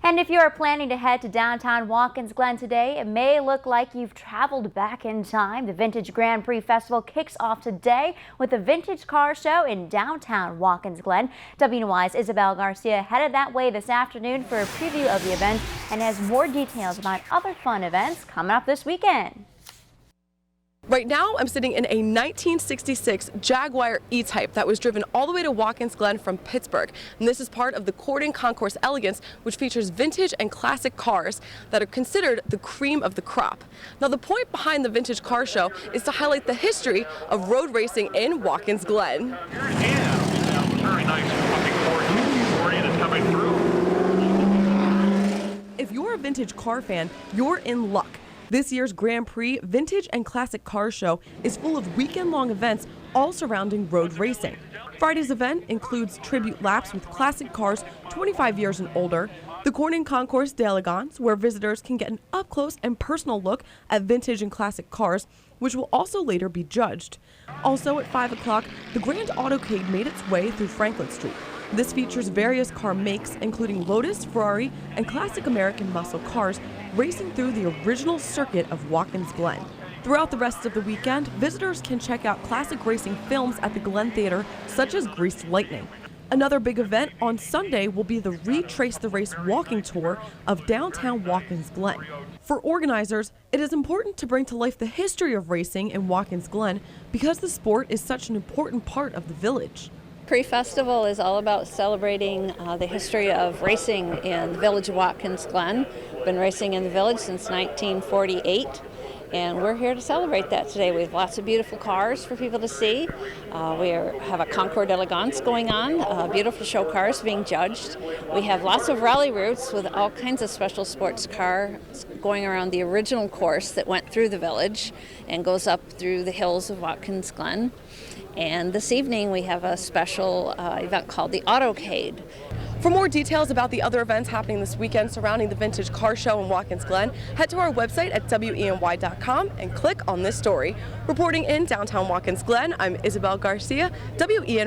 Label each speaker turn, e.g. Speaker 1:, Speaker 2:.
Speaker 1: And if you are planning to head to downtown Watkins Glen today, it may look like you've traveled back in time. The Vintage Grand Prix Festival kicks off today with a vintage car show in downtown Watkins Glen. WENY's Isabel Garcia headed that way this afternoon for a preview of the event and has more details about other fun events coming up this weekend.
Speaker 2: Right now, I'm sitting in a 1966 Jaguar E-Type that was driven all the way to Watkins Glen from Pittsburgh. And this is part of the Cordon Concours Elegance, which features vintage and classic cars that are considered the cream of the crop. Now, the point behind the vintage car show is to highlight the history of road racing in Watkins Glen.
Speaker 3: Very nice looking Ford that's coming through.
Speaker 2: If you're a vintage car fan, you're in luck. This year's Grand Prix Vintage and Classic Car Show is full of weekend-long events all surrounding road racing. Friday's event includes tribute laps with classic cars 25 years and older, the Cordon Concours d'Elegance, where visitors can get an up-close and personal look at vintage and classic cars, which will also later be judged. Also at 5 o'clock, the Grand Autocade made its way through Franklin Street. This features various car makes, including Lotus, Ferrari, and classic American muscle cars, racing through the original circuit of Watkins Glen. Throughout the rest of the weekend, visitors can check out classic racing films at the Glen Theater, such as Greased Lightning. Another big event on Sunday will be the Retrace the Race walking tour of downtown Watkins Glen. For organizers, it is important to bring to life the history of racing in Watkins Glen because the sport is such an important part of the village.
Speaker 4: Prix Festival is all about celebrating the history of racing in the village of Watkins Glen. Been racing in the village since 1948, and we're here to celebrate that today. We have lots of beautiful cars for people to see. We have a Concours d'Elegance going on, beautiful show cars being judged. We have lots of rally routes with all kinds of special sports cars going around the original course that went through the village and goes up through the hills of Watkins Glen. And this evening we have a special event called the Autocade.
Speaker 2: For more details about the other events happening this weekend surrounding the Vintage Car Show in Watkins Glen, head to our website at WENY.com and click on this story. Reporting in downtown Watkins Glen, I'm Isabel Garcia, WENY.